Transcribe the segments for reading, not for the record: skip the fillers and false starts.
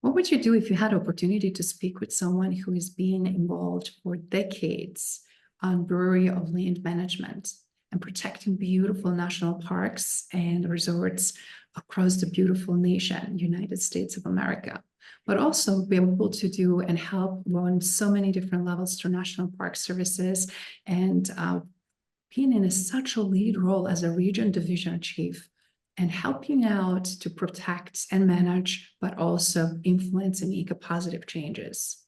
What would you do if you had opportunity to speak with someone who has been involved for decades on brewery of land management and protecting beautiful national parks and resorts across the beautiful nation, United States of America, but also be able to do and help on so many different levels through National Park Services and being in such a lead role as a region division chief and helping out to protect and manage, but also influence and make positive changes.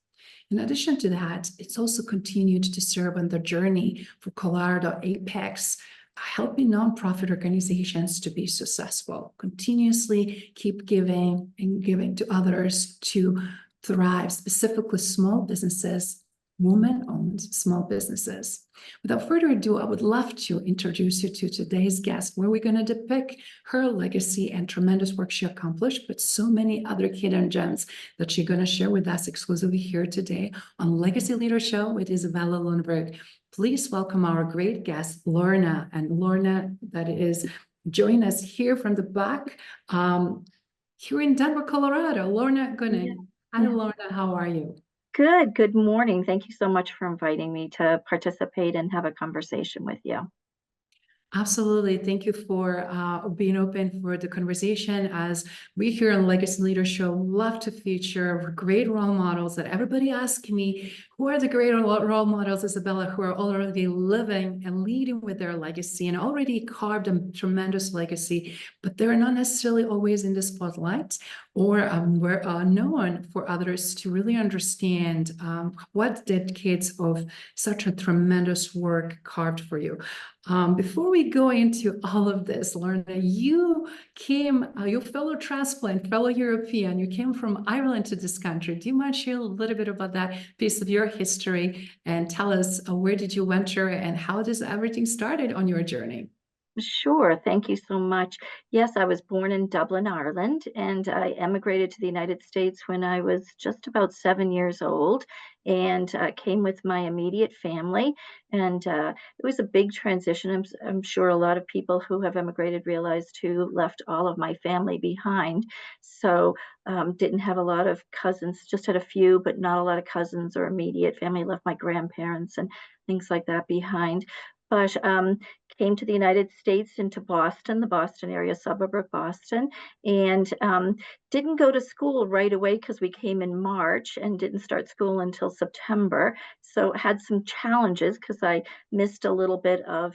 In addition to that, it's also continued to serve on the journey for Colorado Apex, helping nonprofit organizations to be successful, continuously keep giving and giving to others to thrive, specifically small businesses, women-owned small businesses. Without further ado, I would love to introduce you to today's guest, where we're going to depict her legacy and tremendous work she accomplished, but so many other hidden gems that she's going to share with us exclusively here today on Legacy Leader Show with Izabela Lundberg. Please welcome our great guest, Lorna. And Lorna, that is joining us here from the back, here in Denver, Colorado. Lorna Gunning. Hi, Lorna, how are you? Good morning. Thank you so much for inviting me to participate and have a conversation with you. Absolutely. Thank you for being open for the conversation. As we here on Legacy Leader Show love to feature great role models that everybody asks me, who are the great role models, Izabela, who are already living and leading with their legacy and already carved a tremendous legacy, but they're not necessarily always in the spotlight or were known for others to really understand what decades of such a tremendous work carved for you. Before we go into all of this, Lorna, you came, you fellow transplant, fellow European, you came from Ireland to this country. Do you mind sharing a little bit about that piece of your history and tell us where did you venture and how does everything started on your journey? Sure. Thank you so much. Yes, I was born in Dublin, Ireland, and I emigrated to the United States when I was just about 7 years old and came with my immediate family. And it was a big transition. I'm sure a lot of people who have emigrated realize too, left all of my family behind. So didn't have a lot of cousins, just had a few, but not a lot of cousins or immediate family. Left my grandparents and things like that behind. But came to the United States, into Boston, the Boston area, suburb of Boston, and didn't go to school right away because we came in March and didn't start school until September. So had some challenges because I missed a little bit of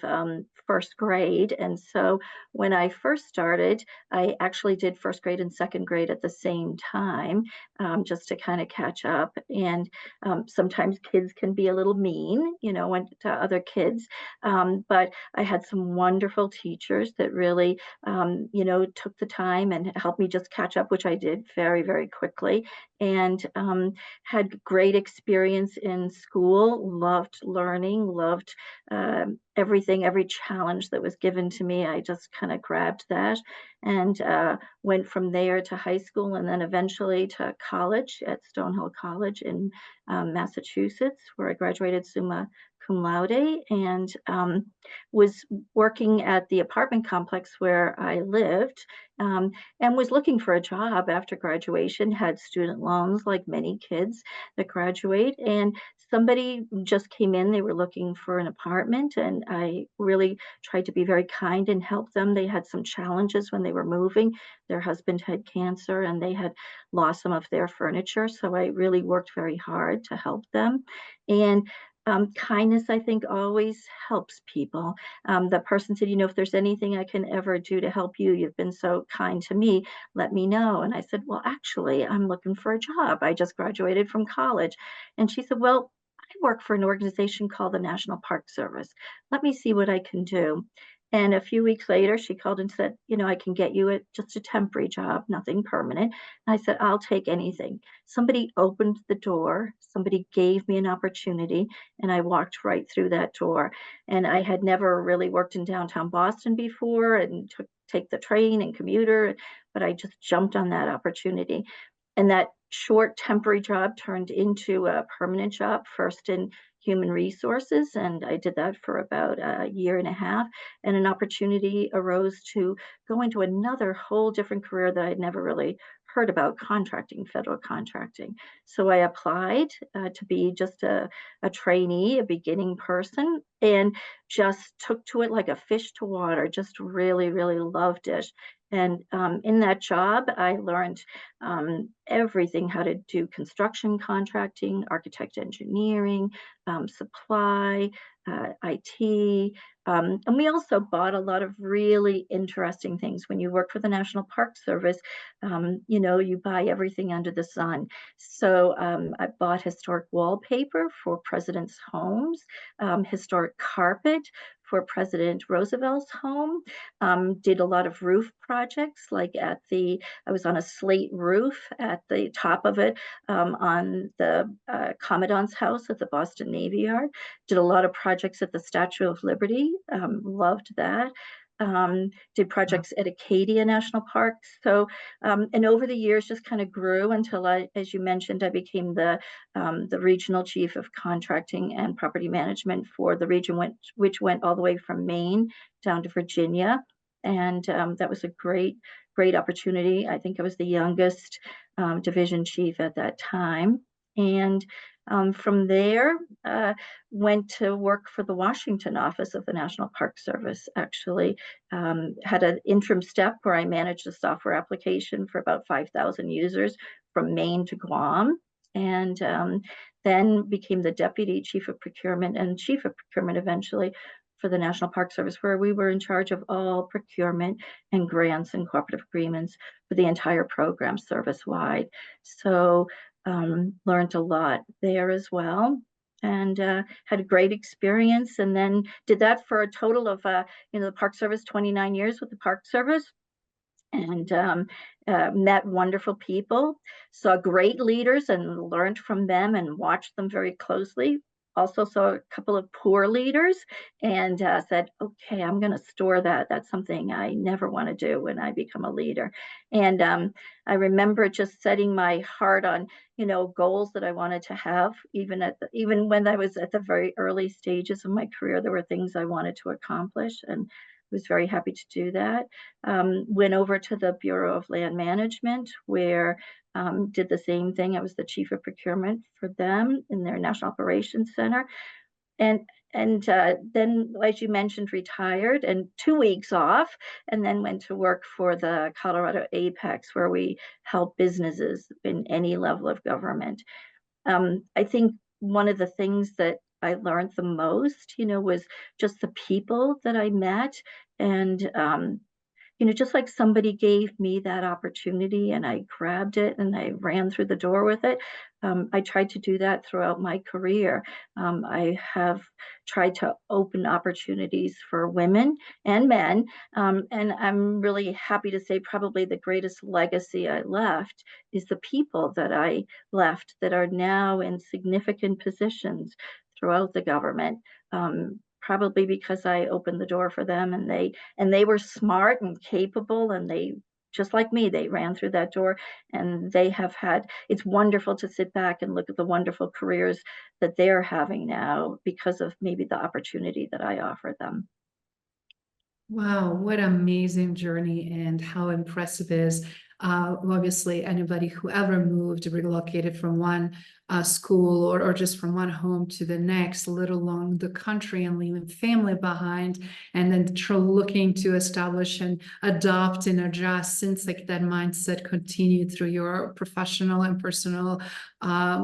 first grade. And so when I first started, I actually did first grade and second grade at the same time, just to kind of catch up. And sometimes kids can be a little mean, to other kids. But I had some wonderful teachers that really, took the time and helped me just catch up, which I did very, very quickly, and had great experience in school, loved learning, loved everything, every challenge that was given to me. I just kind of grabbed that and went from there to high school and then eventually to college at Stonehill College in Massachusetts, where I graduated summa cum laude, and was working at the apartment complex where I lived, and was looking for a job after graduation, had student loans like many kids that graduate, and somebody just came in. They were looking for an apartment, and I really tried to be very kind and help them. They had some challenges when they were moving. Their husband had cancer and they had lost some of their furniture, so I really worked very hard to help them. And kindness, I think, always helps people. The person said, if there's anything I can ever do to help you, you've been so kind to me, let me know. And I said, well, actually, I'm looking for a job. I just graduated from college. And she said, well, I work for an organization called the National Park Service. Let me see what I can do. And a few weeks later, she called and said, I can get you just a temporary job, nothing permanent. And I said, I'll take anything. Somebody opened the door, somebody gave me an opportunity, and I walked right through that door. And I had never really worked in downtown Boston before and take the train and commuter, but I just jumped on that opportunity. And that short temporary job turned into a permanent job, first in human resources, and I did that for about a year and a half, and an opportunity arose to go into another whole different career that I'd never really heard about contracting, federal contracting. So I applied to be just a trainee, a beginning person, and just took to it like a fish to water, just really, really loved it. And in that job, I learned everything, how to do construction contracting, architect engineering, supply, IT. And we also bought a lot of really interesting things. When you work for the National Park Service, you buy everything under the sun. So I bought historic wallpaper for presidents' homes, historic carpet for President Roosevelt's home, did a lot of roof projects, like I was on a slate roof at the top of it on the Commandant's house at the Boston Navy Yard. Did a lot of projects at the Statue of Liberty, loved that. Did projects at Acadia National Park. So, and over the years, just kind of grew until as you mentioned, I became the regional chief of contracting and property management for the region, which went all the way from Maine down to Virginia. And that was a great opportunity. I think I was the youngest division chief at that time. And from there, went to work for the Washington office of the National Park Service, actually. Had an interim step where I managed a software application for about 5,000 users from Maine to Guam. And then became the deputy chief of procurement and chief of procurement eventually for the National Park Service, where we were in charge of all procurement and grants and cooperative agreements for the entire program service-wide. So learned a lot there as well, and had a great experience, and then did that for a total of the Park Service, 29 years with the Park Service, and met wonderful people, saw great leaders and learned from them and watched them very closely. Also saw a couple of poor leaders and said, okay, I'm going to store that. That's something I never want to do when I become a leader. And I remember just setting my heart on, goals that I wanted to have. Even when I was at the very early stages of my career, there were things I wanted to accomplish, and was very happy to do that. Went over to the Bureau of Land Management, where did the same thing. I was the chief of procurement for them in their National Operations Center. And then, as you mentioned, retired and 2 weeks off, and then went to work for the Colorado Apex, where we help businesses in any level of government. I think one of the things that I learned the most, was just the people that I met. And just like somebody gave me that opportunity and I grabbed it and I ran through the door with it. I tried to do that throughout my career. I have tried to open opportunities for women and men. And I'm really happy to say probably the greatest legacy I left is the people that I left that are now in significant positions throughout the government. Probably because I opened the door for them, and they were smart and capable, and they, just like me, they ran through that door, and it's wonderful to sit back and look at the wonderful careers that they're having now because of maybe the opportunity that I offered them. Wow, what an amazing journey, and how impressive is obviously anybody who ever moved, relocated from one school or just from one home to the next, let alone the country, and leaving family behind, and then looking to establish and adopt and adjust, since like that mindset continued through your professional and personal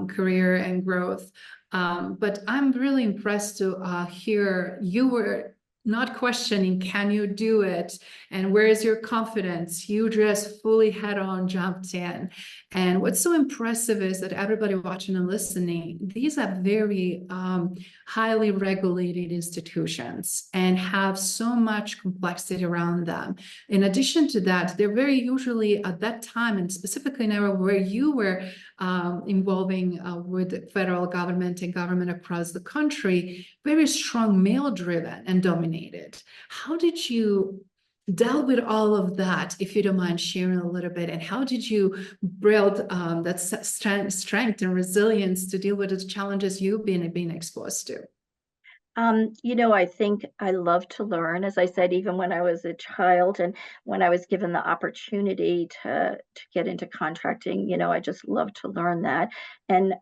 career and growth. But I'm really impressed to hear you were not questioning, can you do it? And where is your confidence? You just fully head on jumped in. And what's so impressive is that everybody watching and listening, these are very highly regulated institutions and have so much complexity around them. In addition to that, they're very usually at that time, and specifically now where you were involving with the federal government and government across the country, very strong male-driven and dominated. How did you deal with all of that, if you don't mind sharing a little bit, and how did you build that strength and resilience to deal with the challenges you've been exposed to? I think I love to learn, as I said, even when I was a child and when I was given the opportunity to get into contracting, I just love to learn that. And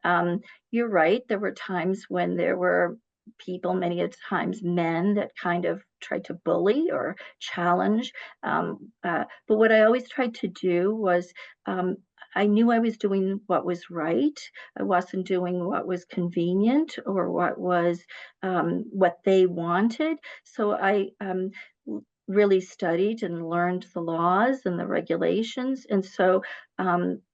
you're right, there were times when there were people, many a times men, that kind of tried to bully or challenge. But what I always tried to do was I knew I was doing what was right. I wasn't doing what was convenient or what they wanted. So I really studied and learned the laws and the regulations. And so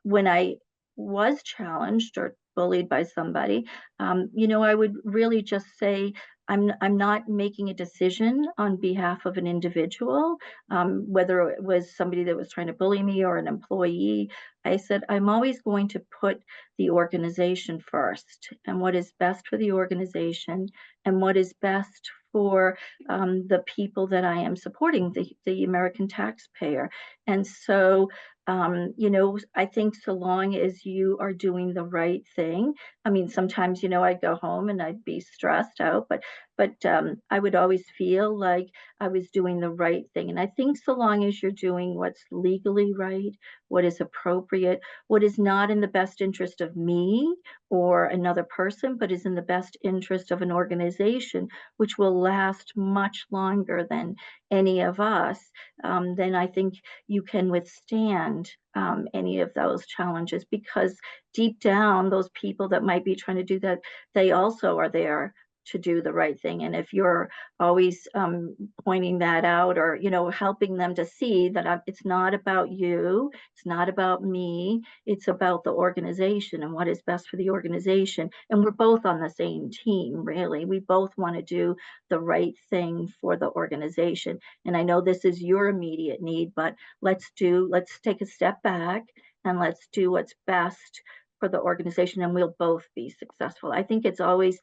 when I was challenged or bullied by somebody, I would really just say, I'm not making a decision on behalf of an individual, whether it was somebody that was trying to bully me or an employee. I said, I'm always going to put the organization first and what is best for the organization and what is best for the people that I am supporting, the American taxpayer. And so, I think so long as you are doing the right thing. I mean, sometimes, I'd go home and I'd be stressed out, but I would always feel like I was doing the right thing. And I think so long as you're doing what's legally right, what is appropriate, what is not in the best interest of me or another person, but is in the best interest of an organization, which will last much longer than any of us, then I think you can withstand any of those challenges, because deep down, those people that might be trying to do that, they also are there to do the right thing. And if you're always pointing that out, or helping them to see that it's not about you, it's not about me, it's about the organization and what is best for the organization. And we're both on the same team, really. We both want to do the right thing for the organization. And I know this is your immediate need, but let's take a step back and let's do what's best for the organization, and we'll both be successful. I think it's always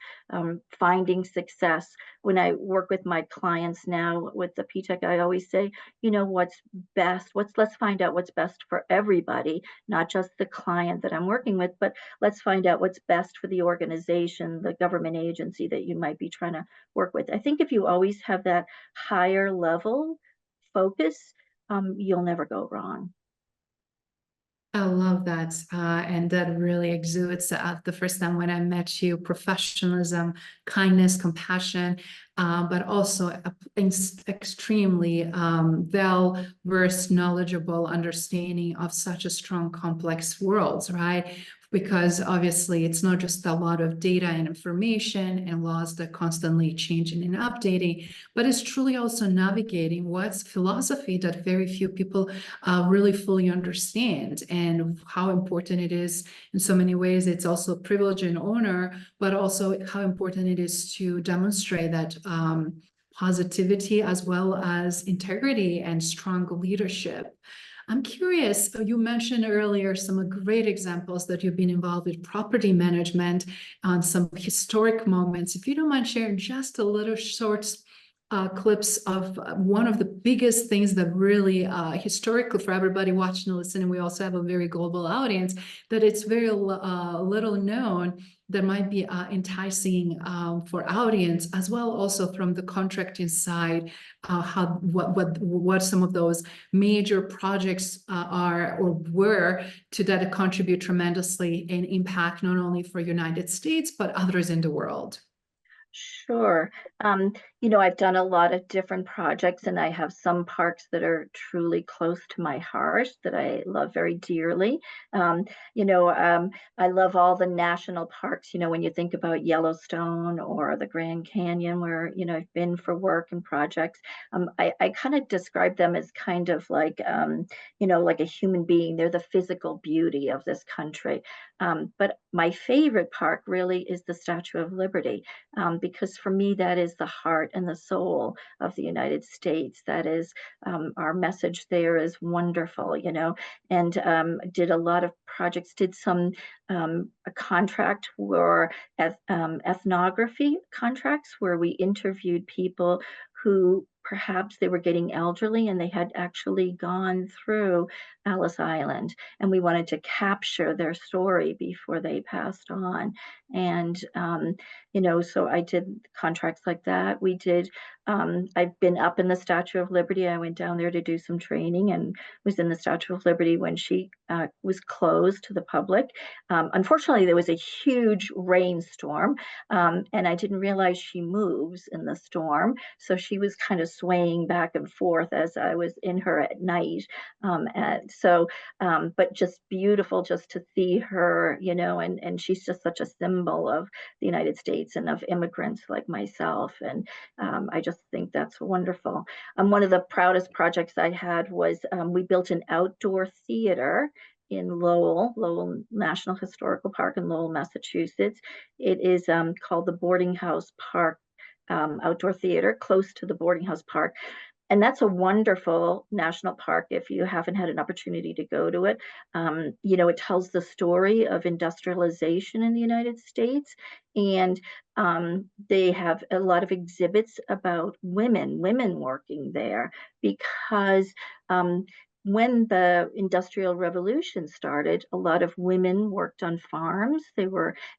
finding success. When I work with my clients now with the PTEC, I always say, what's best, let's find out what's best for everybody, not just the client that I'm working with, but let's find out what's best for the organization, the government agency that you might be trying to work with. I think if you always have that higher level focus, you'll never go wrong. I love that. And that really exudes the first time when I met you, professionalism, kindness, compassion, but also extremely well-versed, knowledgeable understanding of such a strong, complex worlds, right? Because obviously it's not just a lot of data and information and laws that constantly changing and updating, but it's truly also navigating what's philosophy that very few people really fully understand, and how important it is in so many ways. It's also privilege and honor, but also how important it is to demonstrate that positivity as well as integrity and strong leadership. I'm curious, you mentioned earlier some great examples that you've been involved with property management on some historic moments. If you don't mind sharing just a little short clips of one of the biggest things that really historically, for everybody watching and listening, we also have a very global audience, that it's very little known, that might be enticing for audience as well, also from the contracting side, what some of those major projects are or were to that contribute tremendously and impact not only for United States but others in the world. Sure. I've done a lot of different projects, and I have some parks that are truly close to my heart that I love very dearly. I love all the national parks. When you think about Yellowstone or the Grand Canyon, where, I've been for work and projects, I kind of describe them as kind of like, like a human being. They're the physical beauty of this country. But my favorite park really is the Statue of Liberty, because for me, that is the heart and the soul of the United States. That is, our message there is wonderful, and did a lot of projects, did some a contract or ethnography contracts where we interviewed people who perhaps they were getting elderly and they had actually gone through Ellis Island, and we wanted to capture their story before they passed on. And so I did contracts like that. We did. I've been up in the Statue of Liberty. I went down there to do some training and was in the Statue of Liberty when she was closed to the public. Unfortunately, there was a huge rainstorm, and I didn't realize she moves in the storm. So she was kind of swaying back and forth as I was in her at night. But just beautiful just to see her, and she's just such a symbol of the United States and of immigrants like myself. And I just think that's wonderful. One of the proudest projects I had was we built an outdoor theater in Lowell National Historical Park in Lowell, Massachusetts. It is called the Boarding House Park Outdoor Theater, close to the Boarding House Park. And that's a wonderful national park if you haven't had an opportunity to go to it. It tells the story of industrialization in the United States. And they have a lot of exhibits about women working there, because when the Industrial Revolution started, a lot of women worked on farms.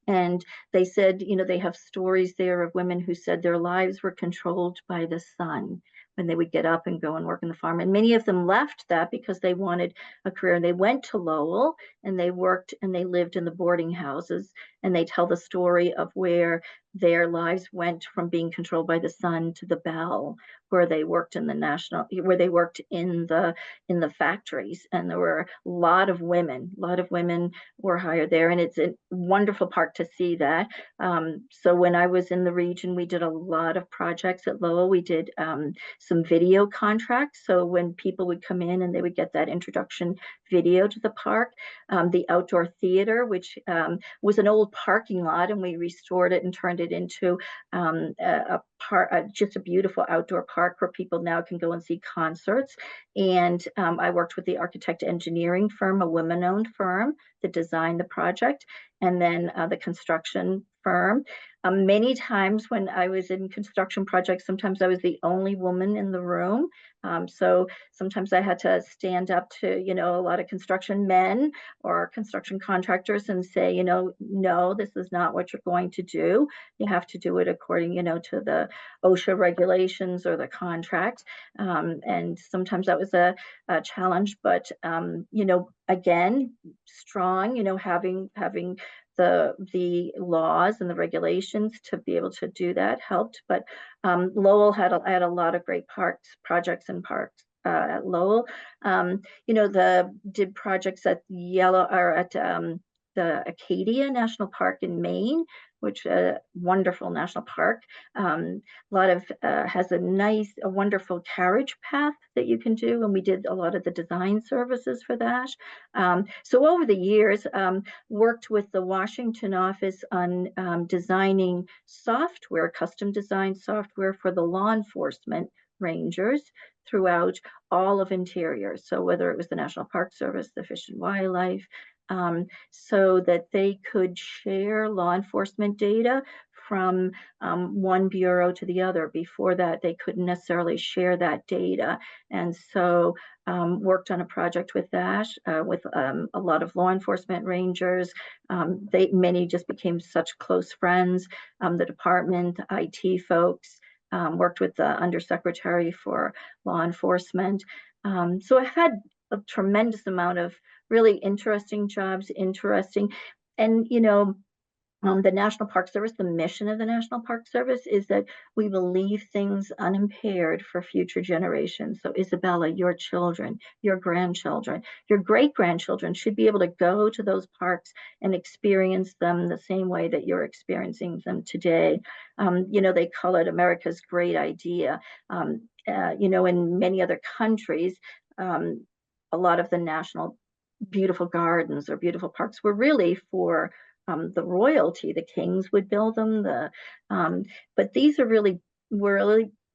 And they said, they have stories there of women who said their lives were controlled by the sun when they would get up and go and work in the farm. And many of them left that because they wanted a career. And they went to Lowell and they worked and they lived in the boarding houses. And they tell the story of where their lives went from being controlled by the sun to the bell, where they worked in the factories. And there were a lot of women were hired there. And it's a wonderful park to see that. So when I was in the region, we did a lot of projects at Lowell. We did some video contracts. So when people would come in and they would get that introduction video to the park, the outdoor theater, which was an old parking lot, and we restored it and turned it into just a beautiful outdoor park where people now can go and see concerts. And I worked with the architect engineering firm, a women-owned firm, that designed the project, and then the construction firm. Many times when I was in construction projects, sometimes I was the only woman in the room. So sometimes I had to stand up to, a lot of construction men or construction contractors and say, no, this is not what you're going to do. You have to do it according, to the OSHA regulations or the contract. And sometimes that was a challenge, but, again, strong, having the laws and the regulations to be able to do that helped. But Lowell had a lot of great projects at Lowell. Did projects at the Acadia National Park in Maine, which is a wonderful national park. Has a wonderful carriage path that you can do, and we did a lot of the design services for that. So over the years, worked with the Washington office on designing software, custom design software for the law enforcement rangers throughout all of Interior. So whether it was the National Park Service, the Fish and Wildlife, so that they could share law enforcement data from one bureau to the other. Before that, they couldn't necessarily share that data. And so worked on a project with that, with a lot of law enforcement rangers. Many just became such close friends. The department, IT folks, worked with the undersecretary for law enforcement. So I had a tremendous amount of really interesting jobs, and the National Park Service, the mission of the National Park Service is that we will leave things unimpaired for future generations. So Izabela, your children, your grandchildren, your great-grandchildren should be able to go to those parks and experience them the same way that you're experiencing them today. They call it America's Great Idea. In many other countries, a lot of the national beautiful gardens or beautiful parks were really for the royalty. The kings would build them. But these were really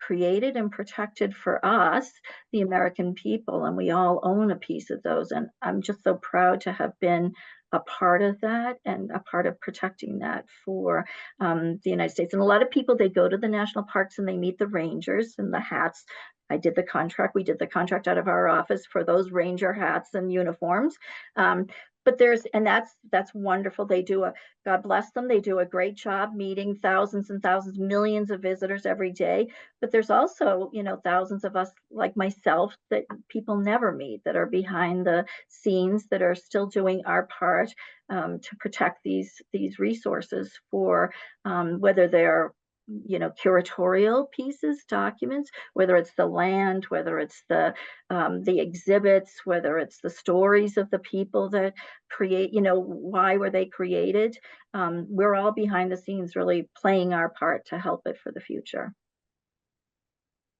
created and protected for us, the American people, and we all own a piece of those. And I'm just so proud to have been a part of that and a part of protecting that for the United States. And a lot of people, they go to the national parks and they meet the rangers and the hats. I did the contract. We did the contract out of our office for those ranger hats and uniforms. But that's wonderful. They do God bless them. They do a great job meeting thousands and thousands, millions of visitors every day. But there's also, thousands of us like myself that people never meet, that are behind the scenes, that are still doing our part to protect these resources for whether they're curatorial pieces, documents, whether it's the land, whether it's the exhibits, whether it's the stories of the people that create, why were they created. We're all behind the scenes really playing our part to help it for the future.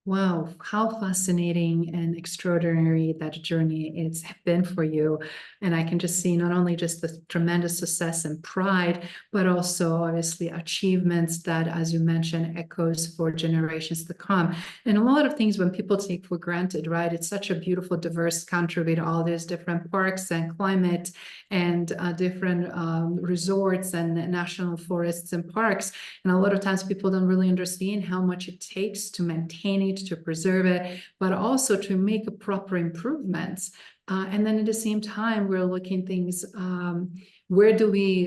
Wow, how fascinating and extraordinary that journey it's been for you. And I can just see not only just the tremendous success and pride, but also obviously achievements that, as you mentioned, echoes for generations to come. And a lot of things when people take for granted, right? It's such a beautiful, diverse country with all these different parks and climate and different resorts and national forests and parks. And a lot of times people don't really understand how much it takes to maintain it, to preserve it, but also to make a proper improvements. And then at the same time, we're looking things, where do we,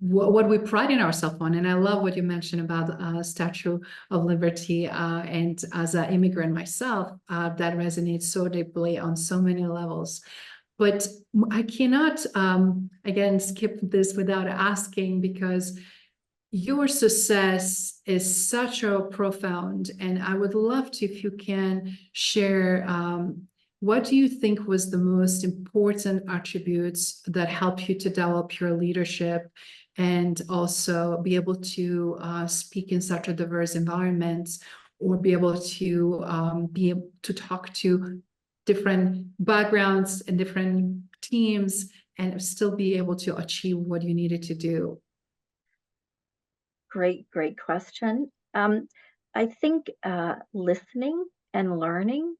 what we pride in ourselves on? And I love what you mentioned about Statue of Liberty. And as an immigrant myself, that resonates so deeply on so many levels. But I cannot, again, skip this without asking, because your success is such a profound, and I would love to, if you can share, what do you think was the most important attributes that help you to develop your leadership and also be able to speak in such a diverse environment, or be able to talk to different backgrounds and different teams and still be able to achieve what you needed to do? Great question. I think listening and learning.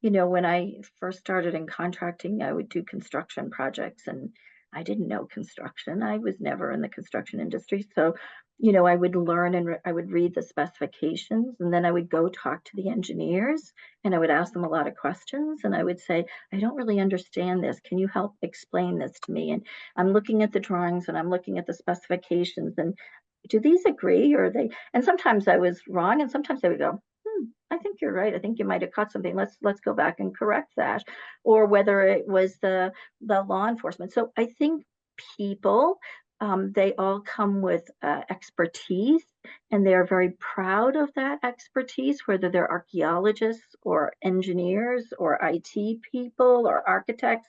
When I first started in contracting, I would do construction projects, and I didn't know construction. I was never in the construction industry. So, I would learn and I would read the specifications, and then I would go talk to the engineers and I would ask them a lot of questions. And I would say, I don't really understand this. Can you help explain this to me? And I'm looking at the drawings and I'm looking at the specifications, and do these agree, or are they? And sometimes I was wrong, and sometimes I would go, I think you're right. I think you might have caught something. Let's go back and correct that. Or whether it was the law enforcement. So I think people, they all come with expertise, and they're very proud of that expertise, whether they're archaeologists or engineers or IT people or architects,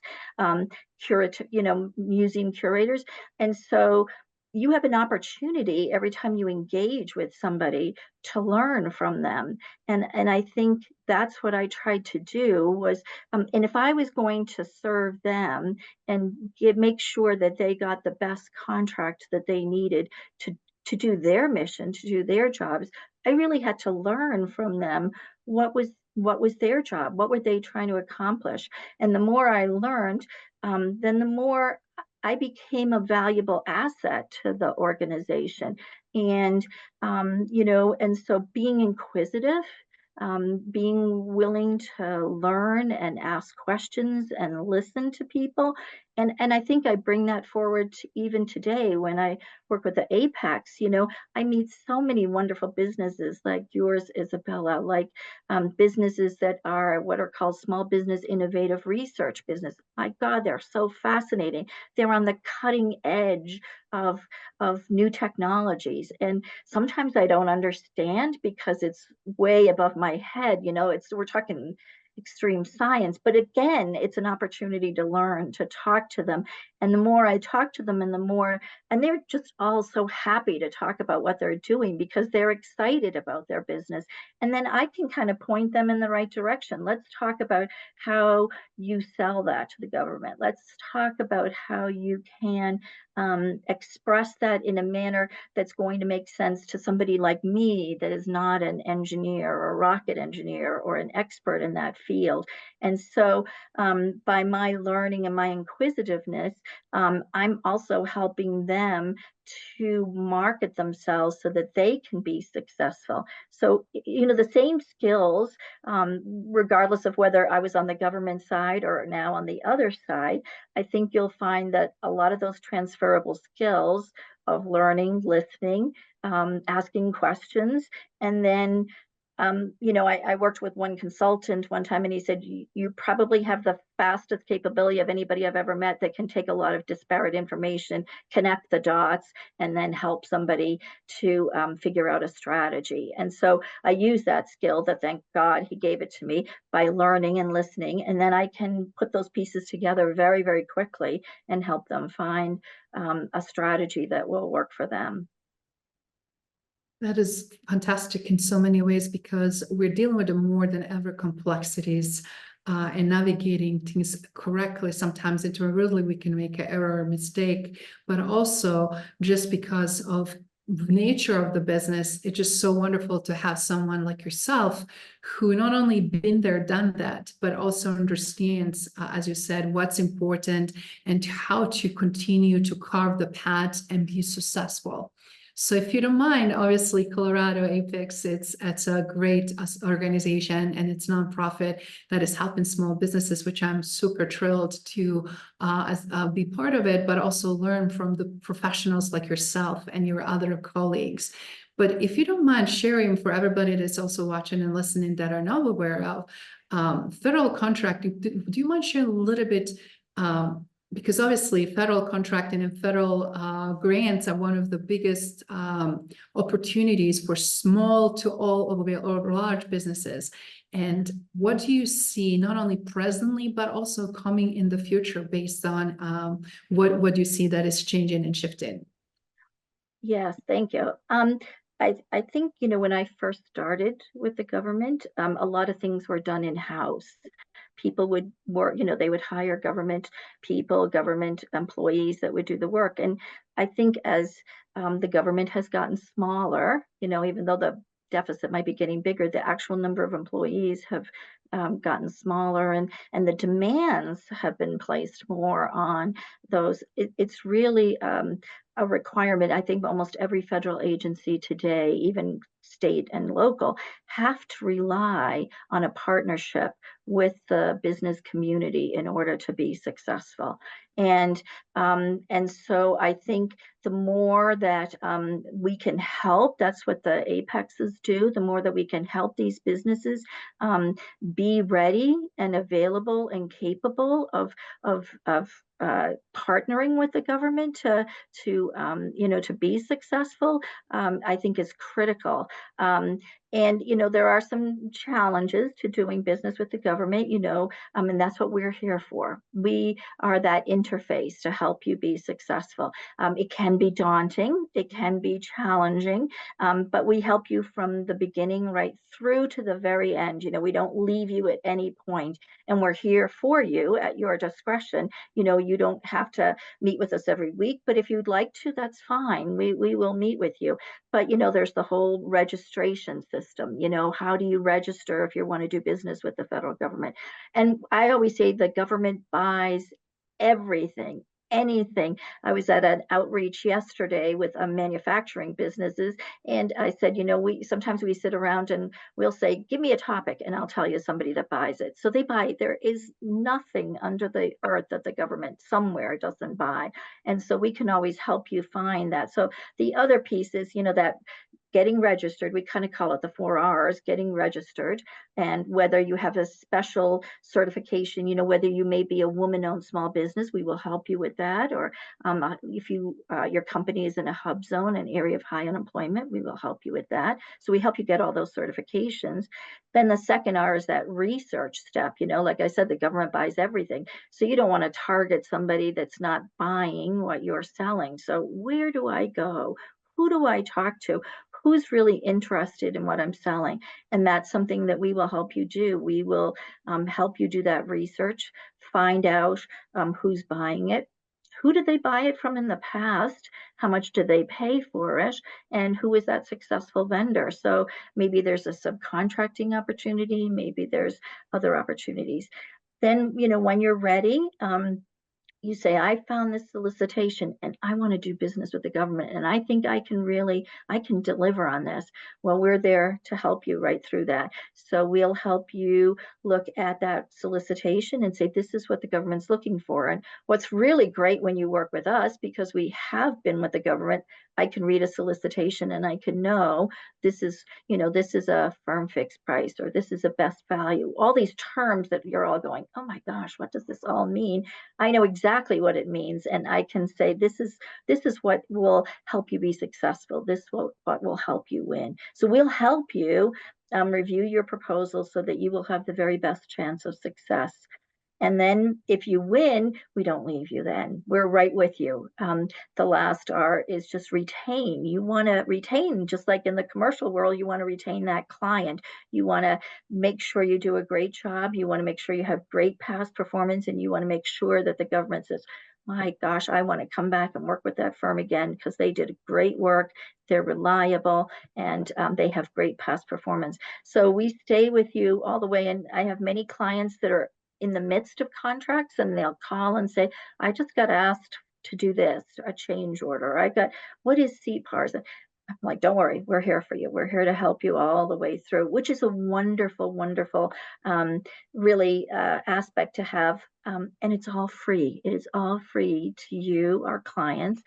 museum curators. And so you have an opportunity every time you engage with somebody to learn from them. And I think that's what I tried to do was, and if I was going to serve them and make sure that they got the best contract that they needed to do their mission, to do their jobs, I really had to learn from them what was their job, what were they trying to accomplish. And the more I learned, then the more I became a valuable asset to the organization. And, and so being inquisitive, being willing to learn and ask questions and listen to people. And I think I bring that forward to even today when I work with the Apex. I meet so many wonderful businesses like yours, Izabela, like businesses that are what are called small business innovative research business. My God, they're so fascinating. They're on the cutting edge of new technologies. And sometimes I don't understand because it's way above my head. We're talking extreme science. But again, it's an opportunity to learn, to talk to them. And the more I talk to them, and they're just all so happy to talk about what they're doing because they're excited about their business. And then I can kind of point them in the right direction. Let's talk about how you sell that to the government. Let's talk about how you can express that in a manner that's going to make sense to somebody like me that is not an engineer or a rocket engineer or an expert in that field. And so by my learning and my inquisitiveness, I'm also helping them to market themselves so that they can be successful. So, the same skills, regardless of whether I was on the government side or now on the other side, I think you'll find that a lot of those transferable skills of learning, listening, asking questions, and then I worked with one consultant one time and he said, you probably have the fastest capability of anybody I've ever met that can take a lot of disparate information, connect the dots, and then help somebody to figure out a strategy. And so I use that skill that, thank God, he gave it to me by learning and listening. And then I can put those pieces together very, very quickly and help them find a strategy that will work for them. That is fantastic in so many ways because we're dealing with the more than ever complexities and navigating things correctly. Sometimes really we can make an error or mistake, but also just because of nature of the business, it's just so wonderful to have someone like yourself who not only been there, done that, but also understands, as you said, what's important and how to continue to carve the path and be successful. So if you don't mind, obviously Colorado Apex, it's a great organization and it's nonprofit that is helping small businesses, which I'm super thrilled to be part of it, but also learn from the professionals like yourself and your other colleagues. But if you don't mind sharing for everybody that's also watching and listening that are not aware of federal contracting, do you mind sharing a little bit because obviously federal contracting and federal grants are one of the biggest opportunities for small to all or large businesses. And what do you see not only presently, but also coming in the future based on what you see that is changing and shifting? Yes, thank you. I think, when I first started with the government, a lot of things were done in-house. People would work, they would hire government people, government employees that would do the work. And I think as the government has gotten smaller, even though the deficit might be getting bigger, the actual number of employees have gotten smaller, and the demands have been placed more on those. It's really a requirement. I think almost every federal agency today, even state and local, have to rely on a partnership with the business community in order to be successful. And so I think the more that we can help, that's what the Apexes do. The more that we can help these businesses be ready and available and capable of partnering with the government to be successful, I think is critical. And there are some challenges to doing business with the government, and that's what we're here for. We are that interface to help you be successful. It can be daunting, it can be challenging, but we help you from the beginning right through to the very end. We don't leave you at any point, and we're here for you at your discretion. You don't have to meet with us every week, but if you'd like to, that's fine. We will meet with you. But there's the whole registration system. How do you register if you want to do business with the federal government? And I always say the government buys everything, anything. I was at an outreach yesterday with manufacturing businesses, and I said, we sometimes we sit around and we'll say, give me a topic and I'll tell you somebody that buys it. So they buy. There is nothing under the earth that the government somewhere doesn't buy. And so we can always help you find that. So the other piece is, that getting registered. We kind of call it the 4 R's, getting registered. And whether you have a special certification, whether you may be a woman-owned small business, we will help you with that. Or if your company is in a hub zone, an area of high unemployment, we will help you with that. So we help you get all those certifications. Then the second R is that research step. Like I said, the government buys everything. So you don't want to target somebody that's not buying what you're selling. So where do I go? Who do I talk to? Who's really interested in what I'm selling? And that's something that we will help you do. We will help you do that research, find out who's buying it. Who did they buy it from in the past? How much did they pay for it? And who is that successful vendor? So maybe there's a subcontracting opportunity, maybe there's other opportunities. Then, when you're ready, you say, I found this solicitation and I want to do business with the government. And I think I can deliver on this. Well, we're there to help you right through that. So we'll help you look at that solicitation and say, this is what the government's looking for. And what's really great when you work with us, because we have been with the government, I can read a solicitation and I can know this is a firm fixed price, or this is a best value. All these terms that you're all going, oh my gosh, what does this all mean? I know exactly what it means, and I can say this is what will help you be successful. This will what will help you win. So we'll help you review your proposal so that you will have the very best chance of success. And then if you win, we don't leave you then. We're right with you. The last R is just retain. You want to retain, just like in the commercial world, you want to retain that client. You want to make sure you do a great job. You want to make sure you have great past performance, and you want to make sure that the government says, my gosh, I want to come back and work with that firm again because they did great work. They're reliable, and they have great past performance. So we stay with you all the way. And I have many clients that are in the midst of contracts, and they'll call and say, I just got asked to do this, a change order. What is CPARS? I'm like, don't worry, we're here for you. We're here to help you all the way through, which is a wonderful, wonderful, really aspect to have. And it's all free. It is all free to you, our clients.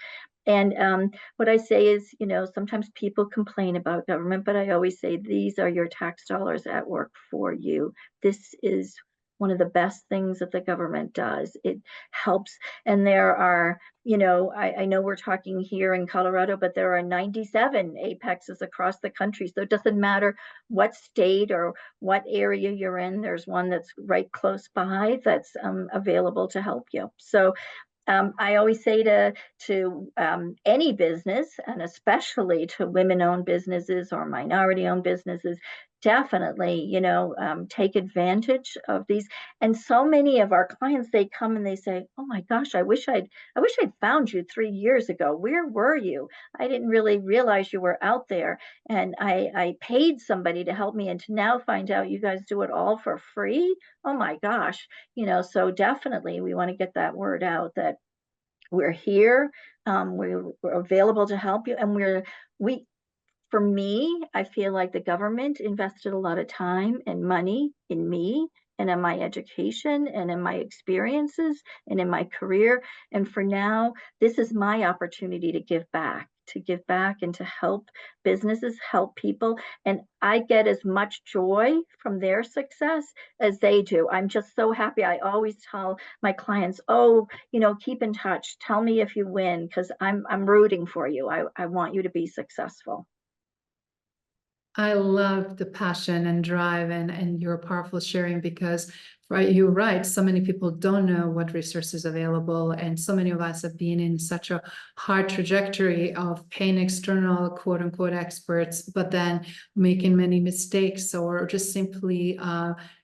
And what I say is, sometimes people complain about government, but I always say, these are your tax dollars at work for you. This is one of the best things that the government does. It helps. And there are, I know we're talking here in Colorado, but there are 97 apexes across the country. So it doesn't matter what state or what area you're in. There's one that's right close by that's available to help you. So I always say to any business, and especially to women-owned businesses or minority-owned businesses, definitely, take advantage of these. And so many of our clients, they come and they say, "Oh my gosh, I wish I'd found you 3 years ago. Where were you? I didn't really realize you were out there, and I paid somebody to help me, and to now find out you guys do it all for free. Oh my gosh." So definitely we want to get that word out that we're here, we're available to help you, and for me, I feel like the government invested a lot of time and money in me and in my education and in my experiences and in my career. And for now, this is my opportunity to give back and to help businesses, help people. And I get as much joy from their success as they do. I'm just so happy. I always tell my clients, oh, keep in touch. Tell me if you win, because I'm rooting for you. I want you to be successful. I love the passion and drive and your powerful sharing, because you're right. So many people don't know what resources available, and so many of us have been in such a hard trajectory of paying external quote unquote experts, but then making many mistakes, or just simply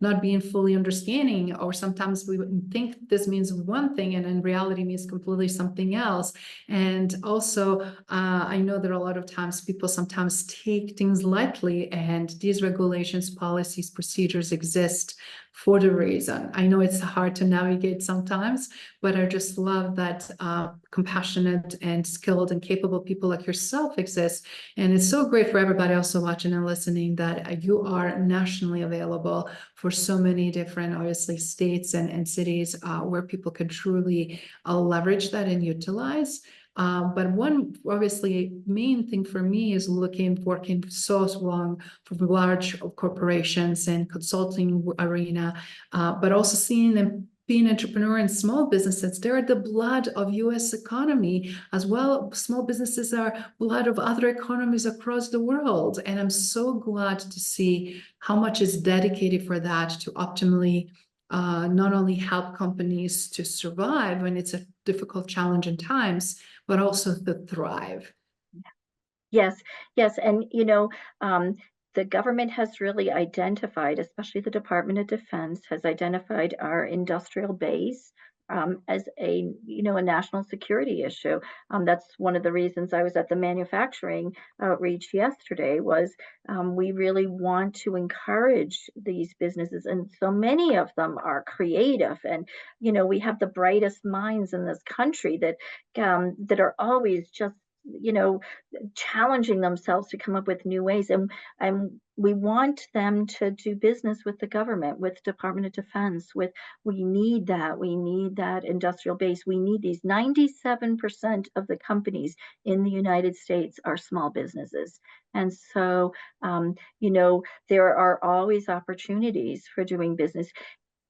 not being fully understanding. Or sometimes we think this means one thing and in reality means completely something else. And also, I know that a lot of times people sometimes take things lightly, and these regulations, policies, procedures exist for the reason. I know it's hard to navigate sometimes, but I just love that compassionate and skilled and capable people like yourself exist. And it's so great for everybody also watching and listening that you are nationally available for so many different, obviously, states and cities where people can truly leverage that and utilize. But one obviously main thing for me is working so long for large corporations and consulting arena, but also seeing them being entrepreneur in small businesses. They're the blood of U.S. economy as well. Small businesses are blood of other economies across the world. And I'm so glad to see how much is dedicated for that to optimally not only help companies to survive when it's a difficult, challenging times, but also to thrive. Yes, yes. And, the government has really identified, especially the Department of Defense, has identified our industrial base as a national security issue. That's one of the reasons I was at the manufacturing outreach yesterday was we really want to encourage these businesses, and so many of them are creative, and we have the brightest minds in this country that are always just you know challenging themselves to come up with new ways, and we want them to do business with the government, with Department of Defense, with we need that industrial base. We need these 97% of the companies in the United States are small businesses. And so there are always opportunities for doing business.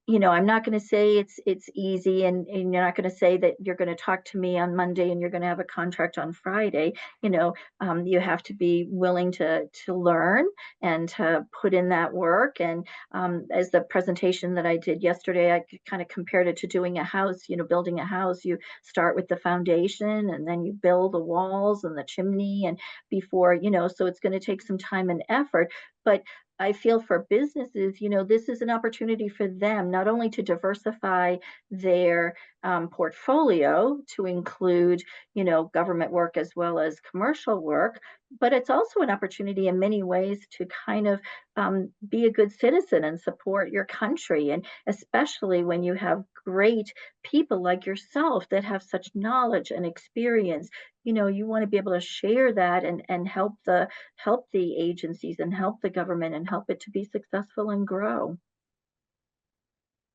I'm not going to say it's easy, and you're not going to say that you're going to talk to me on Monday and you're going to have a contract on Friday. You have to be willing to learn and to put in that work. And as the presentation that I did yesterday, I kind of compared it to doing a house. Building a house, you start with the foundation and then you build the walls and the chimney, and so it's going to take some time and effort. But I feel for businesses, this is an opportunity for them not only to diversify their portfolio to include, government work as well as commercial work, but it's also an opportunity in many ways to kind of be a good citizen and support your country. And especially when you have great people like yourself that have such knowledge and experience, you want to be able to share that and help the agencies and help the government and help it to be successful and grow.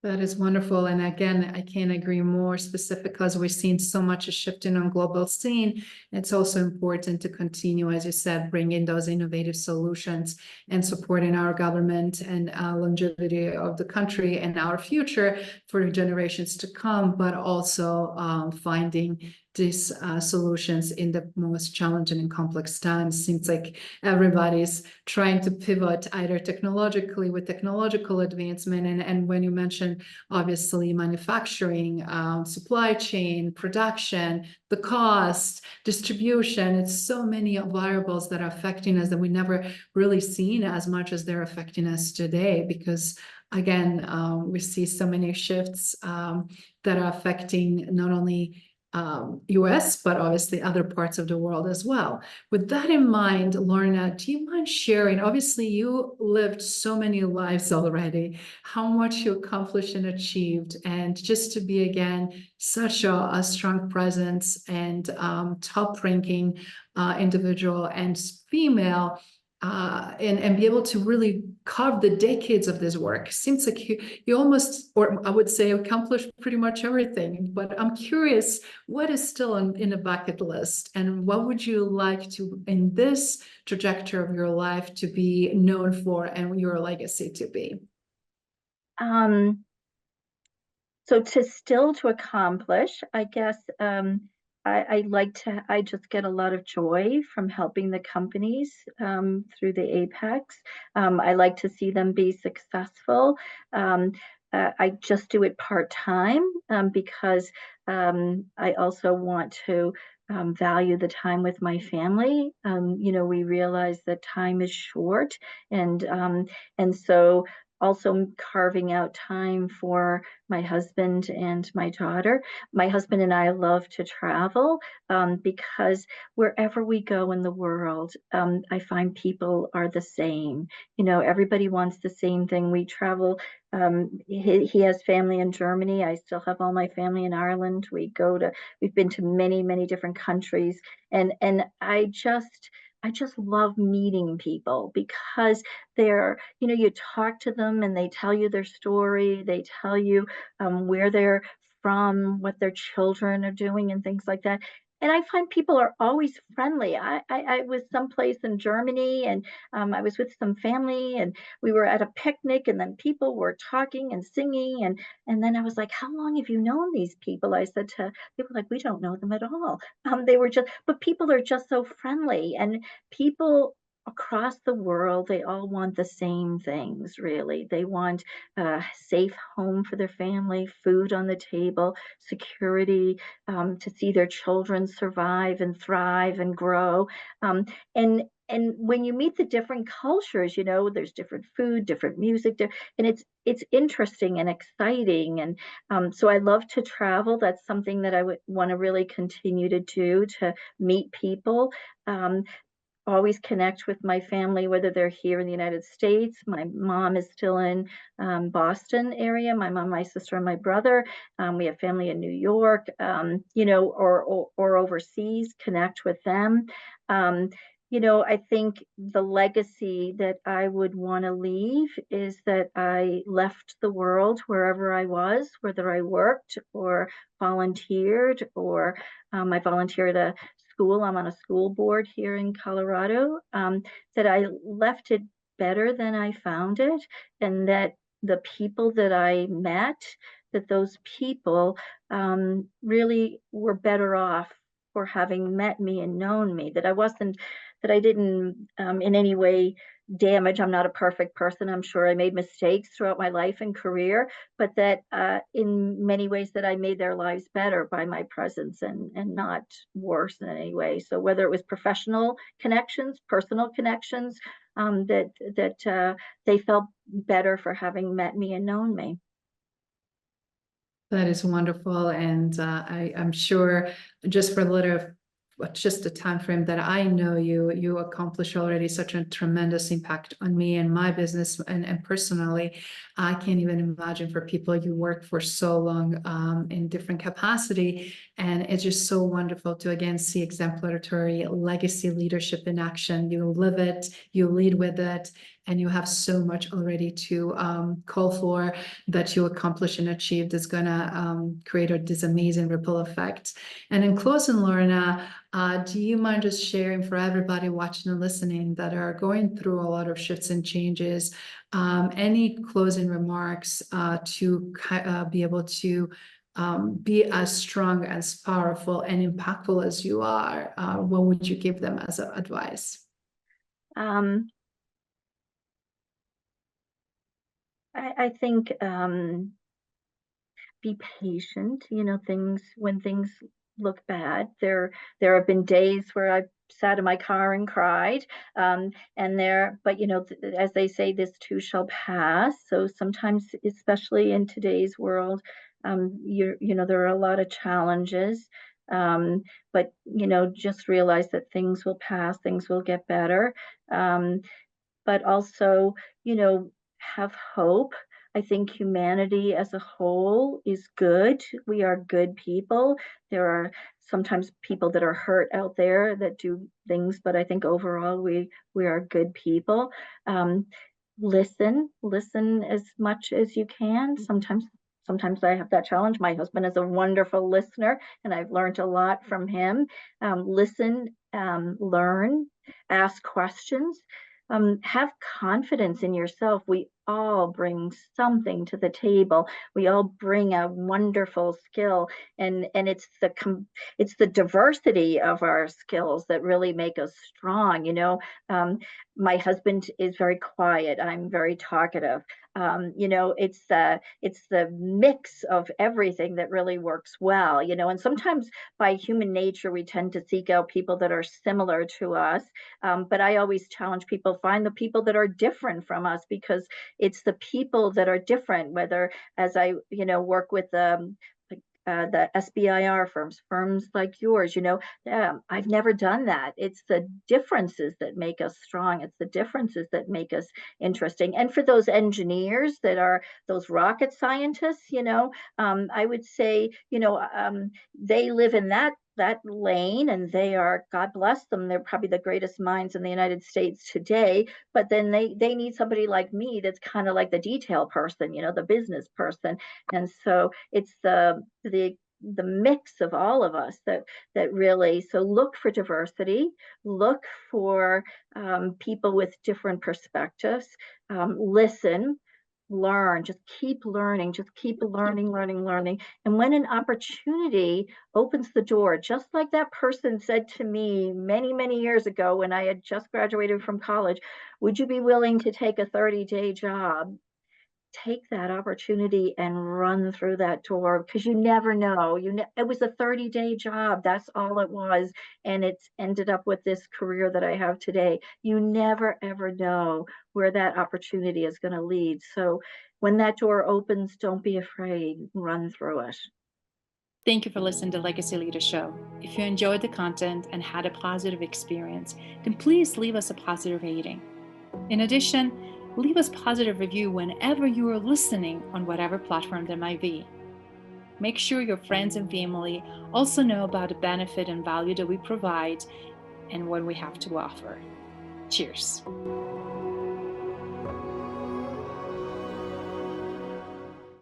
That is wonderful. And again, I can't agree more, specific because we're seeing so much a shifting on global scene. It's also important to continue, as you said, bringing those innovative solutions and supporting our government and longevity of the country and our future for generations to come, but also finding these solutions in the most challenging and complex times. Seems like everybody's trying to pivot either technologically with technological advancement. And when you mentioned, obviously, manufacturing, supply chain, production, the cost, distribution, it's so many variables that are affecting us that we never really seen as much as they're affecting us today, because again, we see so many shifts that are affecting not only US, but obviously other parts of the world as well. With that in mind, Lorna, do you mind sharing? Obviously, you lived so many lives already, how much you accomplished and achieved, and just to be, again, such a strong presence and top-ranking individual and female, and be able to really carve the decades of this work. Seems like you almost, or I would say, accomplished pretty much everything. But I'm curious, what is still in a bucket list, and what would you like to, in this trajectory of your life, to be known for and your legacy to be? So to accomplish, I guess I just get a lot of joy from helping the companies through the Apex. I like to see them be successful. I just do it part-time because I also want to value the time with my family. We realize that time is short, and so also carving out time for my husband and my daughter. My husband and I love to travel because wherever we go in the world, I find people are the same. Everybody wants the same thing. We travel. He has family in Germany. I still have all my family in Ireland. We've been to many, many different countries, and I just love meeting people because you talk to them and they tell you their story, they tell you where they're from, what their children are doing, and things like that. and I find people are always friendly. I was someplace in Germany, and I was with some family, and we were at a picnic, and then people were talking and singing, and then I was like, "How long have you known these people?" I said to they were like, "We don't know them at all." They were just, but people are just so friendly, and people across the world, they all want the same things, really. They want a safe home for their family, food on the table, security, to see their children survive and thrive and grow. Um, and when you meet the different cultures, there's different food, different music, and it's interesting and exciting. And so I love to travel. That's something that I would want to really continue to do, to meet people. Um, Always connect with my family, whether they're here in the United States. My mom is still in Boston area. My mom, my sister, and my brother. We have family in New York, or overseas. Connect with them. Um, I think the legacy that I would want to leave is that I left the world wherever I was, whether I worked or volunteered, or I volunteered at a school. I'm on a school board here in Colorado. That I left it better than I found it, and that the people that I met, that those people really were better off for having met me and known me. That I didn't in any way damage. I'm not a perfect person. I'm sure I made mistakes throughout my life and career, but that in many ways that I made their lives better by my presence, and not worse in any way. So whether it was professional connections, personal connections, that they felt better for having met me and known me. That is wonderful, and I'm sure just for a little, just the time frame that I know you, you accomplished already such a tremendous impact on me and my business, and personally. I can't even imagine for people you work for so long in different capacity, and it's just so wonderful to again see exemplary legacy leadership in action. You live it, you lead with it, and you have so much already to call for that you accomplish and achieve is going to create this amazing ripple effect. And in closing, Lorna, do you mind just sharing for everybody watching and listening that are going through a lot of shifts and changes, any closing remarks to be able to be as strong, as powerful, and impactful as you are? What would you give them as advice? Um, I think be patient. Things when things look bad. There have been days where I've sat in my car and cried. But as they say, this too shall pass. So sometimes, especially in today's world, there are a lot of challenges. But just realize that things will pass, things will get better. Um, but also, have hope. I think humanity as a whole is good. We are good people. There are sometimes people that are hurt out there that do things, but I think overall we are good people. Um, listen as much as you can. Sometimes I have that challenge. My husband is a wonderful listener, and I've learned a lot from him. Listen, learn, ask questions, have confidence in yourself. We all bring something to the table. We all bring a wonderful skill, and it's the diversity of our skills that really make us strong. My husband is very quiet. I'm very talkative. It's the mix of everything that really works well. And sometimes by human nature we tend to seek out people that are similar to us. But I always challenge people, find the people that are different from us, because it's the people that are different, whether as I, work with the SBIR firms like yours, I've never done that. It's the differences that make us strong. It's the differences that make us interesting. And for those engineers that are those rocket scientists, I would say, they live in that lane, and they are, God bless them, they're probably the greatest minds in the United States today. But then they need somebody like me that's kind of like the detail person, the business person. And so it's the the mix of all of us that really, so look for diversity, look for people with different perspectives, listen, learn, just keep learning, just keep learning. And when an opportunity opens the door, just like that person said to me many, many years ago when I had just graduated from college, would you be willing to take a 30-day job? Take that opportunity and run through that door, because you never know. It was a 30-day job. That's all it was. And it's ended up with this career that I have today. You never, ever know where that opportunity is going to lead. So when that door opens, don't be afraid. Run through it. Thank you for listening to Legacy Leader Show. If you enjoyed the content and had a positive experience, then please leave us a positive rating. In addition, leave us a positive review whenever you are listening on whatever platform there might be. Make sure your friends and family also know about the benefit and value that we provide and what we have to offer. Cheers.